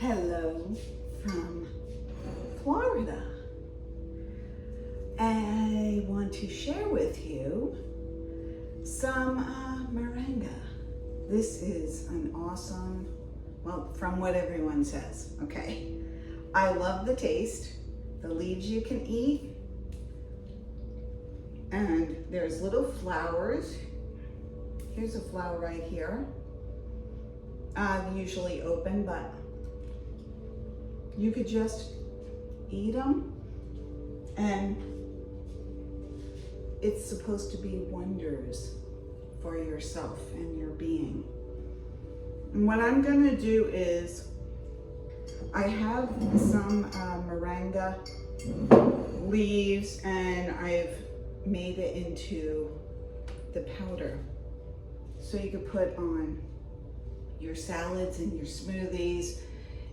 Hello from Florida. I want to share with you some moringa. This is an awesome, well, from what everyone says, okay? I love the taste. The leaves you can eat. And there's little flowers. Here's a flower right here. Usually open, but you could just eat them, and it's supposed to be wonders for yourself and your being. And what I'm gonna do is, I have some moringa leaves, and I've made it into the powder. So you could put on your salads and your smoothies,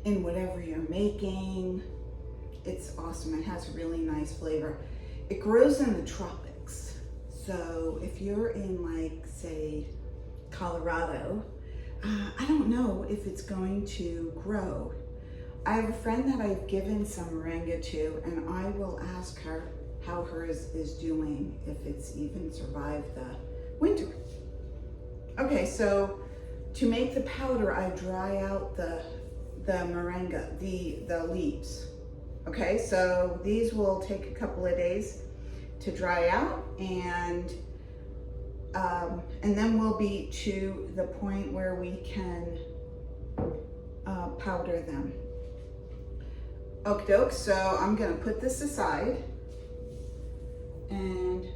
in whatever you're making. It's awesome. It has a really nice flavor. It grows in the tropics. So if you're in, like, say, Colorado, I don't know if it's going to grow. I have a friend that I've given some moringa to, and I will ask her how hers is doing, if it's even survived the winter. Okay, so to make the powder, I dry out the moringa, the leaves. Okay, so these will take a couple of days to dry out, and then we'll be to the point where we can powder them. Okie doke, so I'm gonna put this aside, and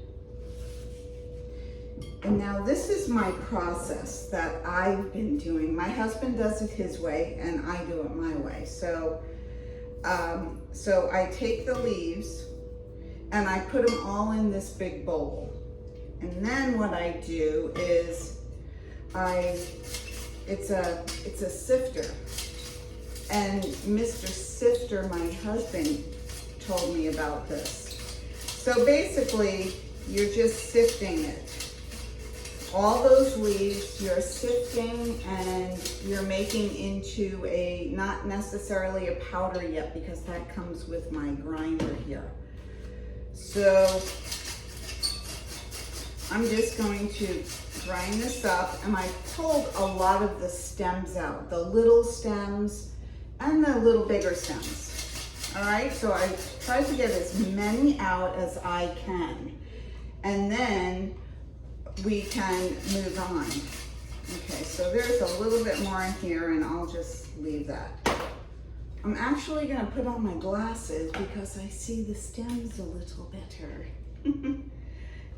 now this is my process that I've been doing. My husband does it his way, and I do it my way. So, so I take the leaves and I put them all in this big bowl. And then what I do is it's a sifter. And Mr. Sifter, my husband, told me about this. So basically, you're just sifting it. All those leaves you're sifting, and you're making into a, not necessarily a powder yet, because that comes with my grinder here. So I'm just going to grind this up, and I pulled a lot of the stems out, the little stems and the little bigger stems. All right, so I tried to get as many out as I can, and then we can move on. Okay, so there's a little bit more in here, and I'll just leave that. I'm actually gonna put on my glasses because I see the stems a little better.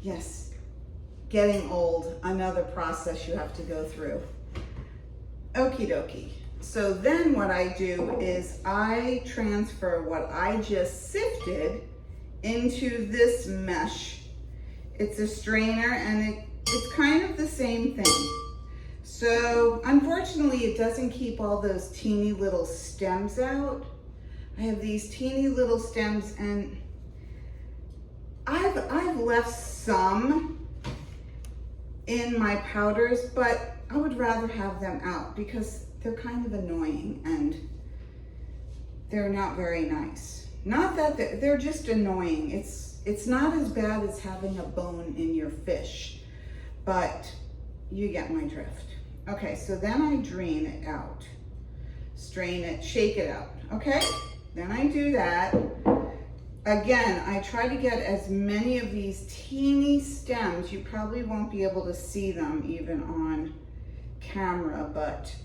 Yes, getting old, another process you have to go through. Okie dokie. So then what I do is I transfer what I just sifted into this mesh. It's a strainer, and it's kind of the same thing. So unfortunately, it doesn't keep all those teeny little stems out. I have these teeny little stems, and I've left some in my powders, but I would rather have them out because they're kind of annoying and they're not very nice. Not that they're just annoying. It's not as bad as having a bone in your fish, but you get my drift. Okay, so then I drain it out, strain it, shake it out, okay? Then I do that. Again, I try to get as many of these teeny stems. You probably won't be able to see them even on camera, but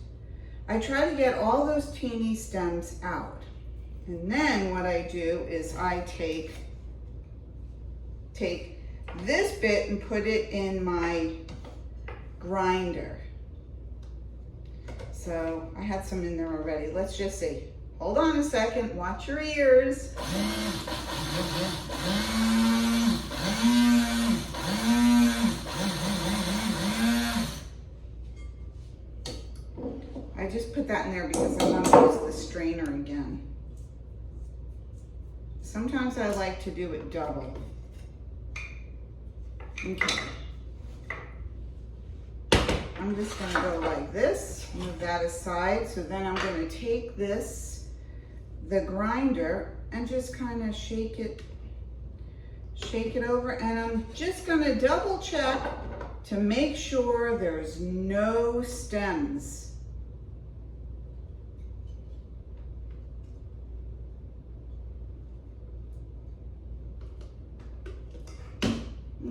I try to get all those teeny stems out. And then what I do is I take this bit and put it in my grinder. So I had some in there already. Let's just see. Hold on a second, watch your ears. I just put that in there because I'm going to use the strainer again. Sometimes I like to do it double. Okay. I'm just gonna go like this, move that aside. So then I'm gonna take this, the grinder, and just kind of shake it over. And I'm just gonna double check to make sure there's no stems.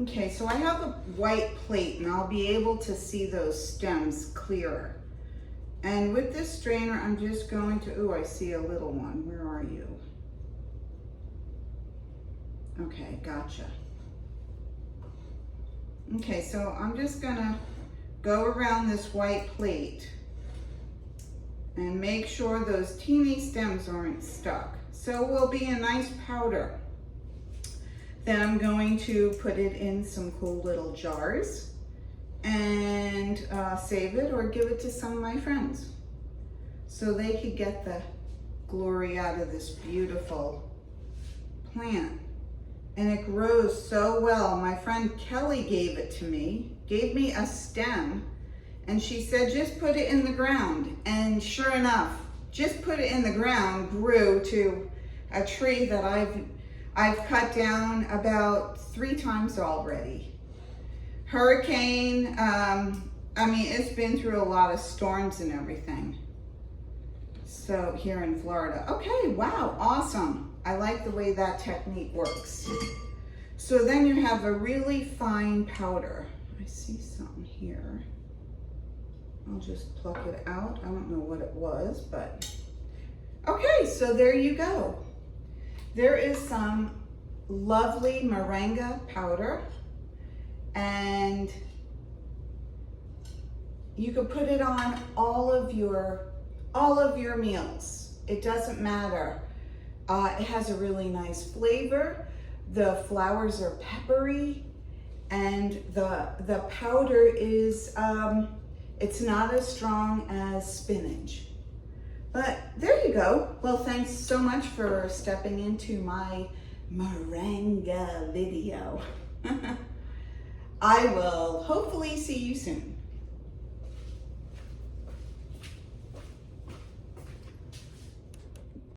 Okay, so I have a white plate and I'll be able to see those stems clearer. And with this strainer, I'm just going to, ooh, I see a little one. Where are you? Okay, gotcha. Okay, so I'm just gonna go around this white plate and make sure those teeny stems aren't stuck. So it will be a nice powder. Then I'm going to put it in some cool little jars and save it or give it to some of my friends so they could get the glory out of this beautiful plant. And it grows so well. My friend Kelly gave it to me, gave me a stem, and she said, just put it in the ground. And sure enough, just put it in the ground, grew to a tree that I've cut down about 3 times already. Hurricane, I mean, it's been through a lot of storms and everything. So here in Florida. Okay, wow, awesome. I like the way that technique works. So then you have a really fine powder. I see something here. I'll just pluck it out. I don't know what it was, but okay, so there you go. There is some lovely moringa powder, and you could put it on all of your meals. It doesn't matter. It has a really nice flavor. The flowers are peppery, and the powder is it's not as strong as spinach. But there you go. Well, thanks so much for stepping into my Moringa video. I will hopefully see you soon.